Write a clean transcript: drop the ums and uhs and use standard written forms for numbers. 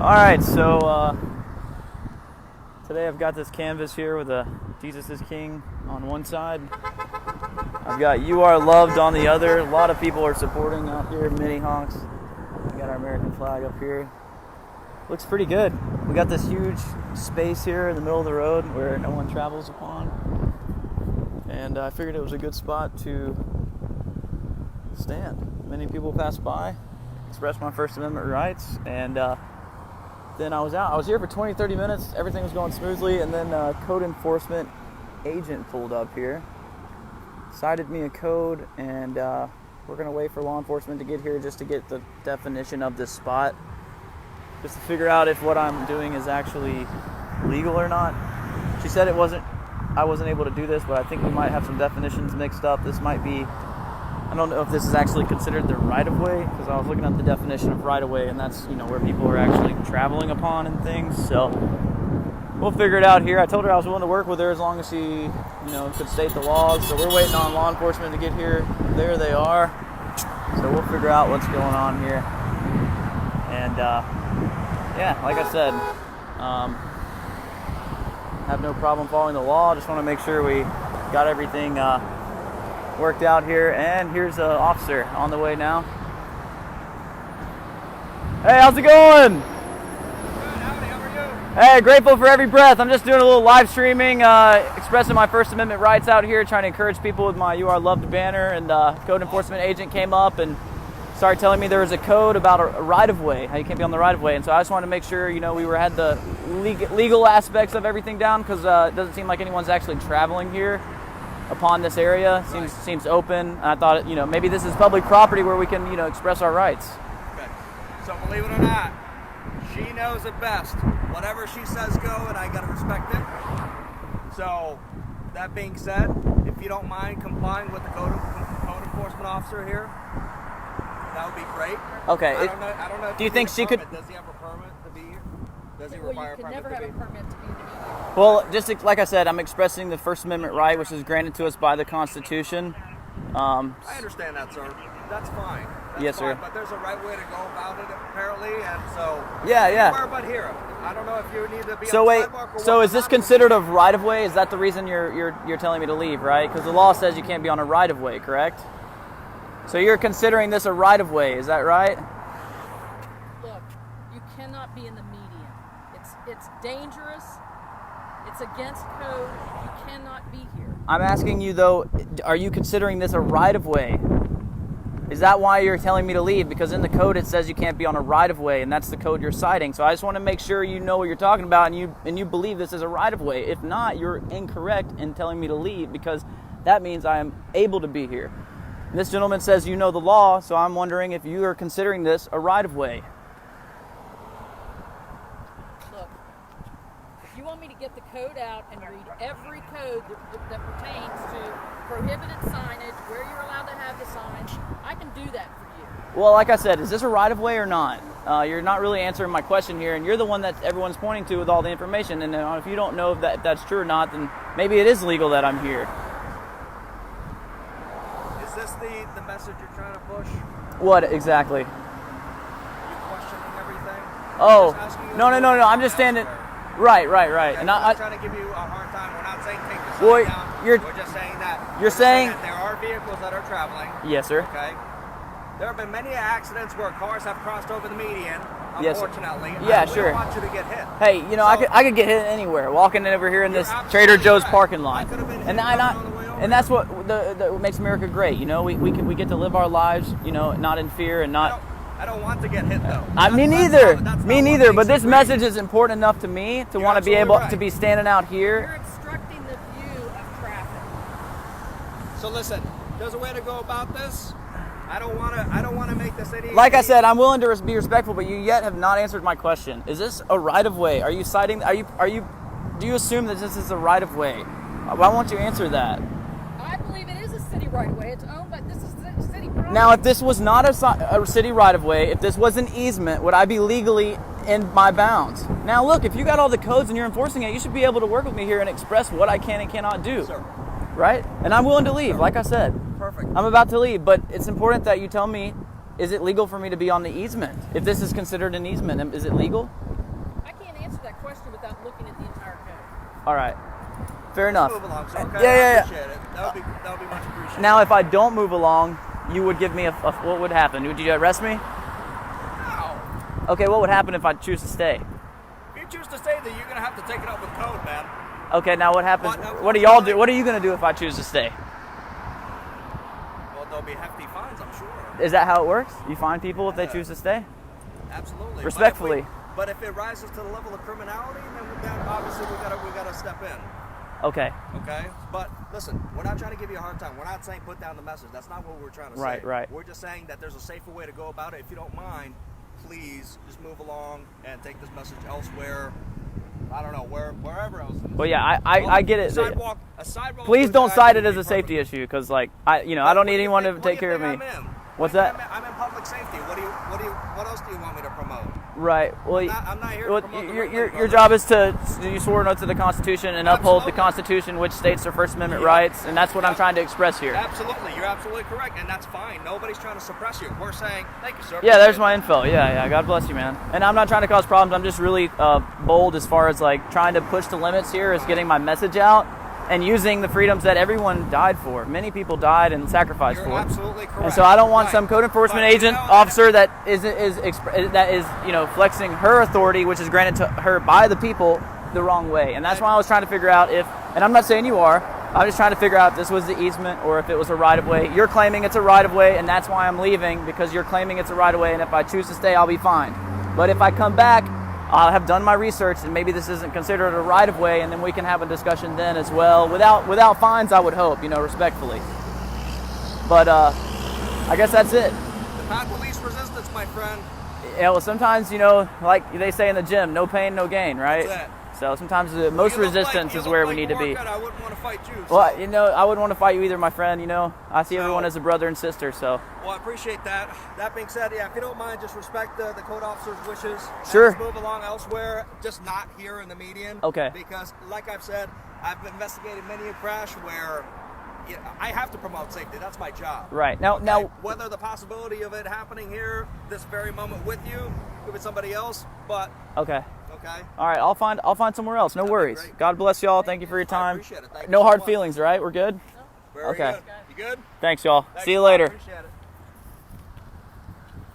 Alright, so today I've got this canvas here with a Jesus is King on one side. I've got You Are Loved on the other. A lot of people are supporting out here, mini honks. We got our American flag up here. Looks pretty good. We got this huge space here in the middle of the road where no one travels upon. And I figured it was a good spot to stand. Many people pass by, express my First Amendment rights, and then I was out. I was here for 20-30 minutes. Everything was going smoothly, and then a code enforcement agent pulled up here, cited me a code, and we're going to wait for law enforcement to get here just to get the definition of this spot, just to figure out if what I'm doing is actually legal or not. She said I wasn't able to do this, but I think we might have some definitions mixed up. This might be, I don't know if this is actually considered the right-of-way, because I was looking at the definition of right-of-way, and that's, where people are actually traveling upon and things. So we'll figure it out here. I told her I was willing to work with her as long as she, could state the laws. So we're waiting on law enforcement to get here. There they are. So we'll figure out what's going on here. And yeah, like I said, have no problem following the law. Just want to make sure we got everything worked out here. And here's an officer on the way now. Hey, how's it going? Good, howdy, how are you? Hey, grateful for every breath. I'm just doing a little live streaming, expressing my First Amendment rights out here, trying to encourage people with my You Are Loved banner. And code enforcement agent came up and started telling me there was a code about a right-of-way, how you can't be on the right-of-way. And so I just wanted to make sure, we had the legal aspects of everything down, because it doesn't seem like anyone's actually traveling here upon this area. Seems open. And I thought, maybe this is public property where we can, express our rights. Okay. So believe it or not, she knows it best. Whatever she says go, and I gotta respect it. So, that being said, if you don't mind complying with the code enforcement officer here, that would be great. Okay. I don't know if do you think she could? Does he have a permit to be here? Does he Well, require you a can permit never to have be a here? permit to be in the meeting. Well, just like I said, I'm expressing the First Amendment right, which is granted to us by the Constitution. I understand that, sir. That's fine. That's Yes, fine, sir. But there's a right way to go about it, apparently, and so Yeah. anywhere but here. I don't know if you need to be. So on the wait, sidewalk or so what, is this not considered a right-of-way? Is that the reason you're telling me to leave, right? Because the law says you can't be on a right-of-way, correct? So you're considering this a right-of-way, is that right? Look, you cannot be in the median. It's dangerous. It's against code. You cannot be here. I'm asking you, though, are you considering this a right-of-way? Is that why you're telling me to leave? Because in the code it says you can't be on a right-of-way, and that's the code you're citing. So I just want to make sure you know what you're talking about, and you believe this is a right-of-way. If not, you're incorrect in telling me to leave, because that means I am able to be here. And this gentleman says you know the law, so I'm wondering if you are considering this a right-of-way. Look, if you want me to get the code out and read every code that pertains to prohibited signage, where you're allowed to have the sign, I can do that for you. Well, like I said, is this a right-of-way or not? You're not really answering my question here, and you're the one that everyone's pointing to with all the information. And if you don't know if that's true or not, then maybe it is legal that I'm here. Is this the message you're trying to push? What exactly? You questioning everything? Oh, Just asking you no. to I'm just standing. Right. Okay, And we're not trying to give you a hard time. We're not saying take the sign Well, down. you're- We're just saying that. you're saying- that there are vehicles that are traveling. Yes, sir. Okay. There have been many accidents where cars have crossed over the median. Yes, sir. Unfortunately. Yeah, and we sure. don't want you to get hit. Hey, I could get hit anywhere walking over here in this You're Trader absolutely Joe's correct. parking lot, I could have been hit and coming on the way over. and that's what what makes America great. We get to live our lives, not in fear and not. I don't want to get hit though. Me That's neither. not Me what neither. makes But this it great. message is important enough to me to You're want to be absolutely able right. to be standing out You're here. obstructing the view of traffic. So listen, there's a way to go about this. I don't want to make this any. Like I said, I'm willing to be respectful, but you yet have not answered my question. Is this a right of way? Are you citing? Do you assume that this is a right of way? Why won't you answer that? I believe it is a city right of way. It's owned by this is city property. Now, if this was not a city right of way, if this was an easement, would I be legally in my bounds? Now, look, if you got all the codes and you're enforcing it, you should be able to work with me here and express what I can and cannot do. Sir. Right? And I'm willing to leave, like I said. Perfect. I'm about to leave, but it's important that you tell me, is it legal for me to be on the easement? If this is considered an easement, is it legal? question without looking at the entire code. All right. Fair enough. Move along, sir, okay? Yeah. I appreciate it. That would be much appreciated. Now, if I don't move along, you would give me what would happen? Would you arrest me? No. Okay, what would happen if I choose to stay? If you choose to stay there, you're gonna have to take it up with code, man. Okay, now what happens? What- What do y'all do? What are you gonna do if I choose to stay? Well, there'll be hefty fines, I'm sure. Is that how it works? You fine people if they choose to stay? Absolutely. Respectfully. But if it rises to the level of criminality, then obviously we gotta step in. Okay. Okay? But listen, we're not trying to give you a hard time. We're not saying put down the message. That's not what we're trying to say. Right. We're just saying that there's a safer way to go about it. If you don't mind, please just move along and take this message elsewhere. I don't know, wherever else. Well, yeah, I get it. A sidewalk. Please goes don't back cite and it as be a safety perfect. issue, because I don't need anyone to take care of me. What do you think I'm in? What's What do you that? think I'm in public safety. What else do you want me to promote? Right. Well, I'm not here to promote the your brother. job is you swore an oath to the Constitution and uphold the Absolutely. Constitution, which states their First Amendment Yeah. rights, and that's what I'm Yeah. trying to express here. Absolutely, you're absolutely correct, and that's fine. Nobody's trying to suppress you. We're saying, thank you, sir. Yeah, there's Appreciate my info. Yeah. God bless you, man. And I'm not trying to cause problems. I'm just really bold as far as trying to push the limits here, is getting my message out and using the freedoms that everyone died for. Many people died and sacrificed You're for. absolutely correct. And so I don't want Right. some code enforcement But, agent officer that is flexing her authority, which is granted to her by the people, the wrong way. And that's why I was trying to figure out and I'm not saying you are, I'm just trying to figure out if this was the easement or if it was a right-of-way. You're claiming it's a right-of-way, and that's why I'm leaving, because you're claiming it's a right-of-way, and if I choose to stay, I'll be fine. But if I come back, I'll have done my research, and maybe this isn't considered a right-of-way, and then we can have a discussion then as well, without fines, I would hope, respectfully. But I guess that's it. The path of least resistance, my friend. Yeah, well, sometimes, like they say in the gym, no pain, no gain, right? That's it. So sometimes the most You look resistance like- is you where look we need like to a be. workout. I wouldn't want to fight you. Well, so- I wouldn't want to fight you either, my friend. I see So- everyone as a brother and sister, so. Well, I appreciate that. That being said, yeah, if you don't mind, just respect the code officer's wishes. Sure. And just move along elsewhere, just not here in the median. Okay. Because, like I've said, I've investigated many a crash where I have to promote safety. That's my job. Right. Now, Whether the possibility of it happening here, this very moment with you, could be somebody else, but okay. okay. All right, I'll find somewhere else. No That'd be worries. great. God bless y'all. Thank you for your time. appreciate it. Thank you No so hard much. feelings, right? We're good? Very Okay. good. You good? Thanks, y'all. Thanks See you a lot. later. Appreciate it.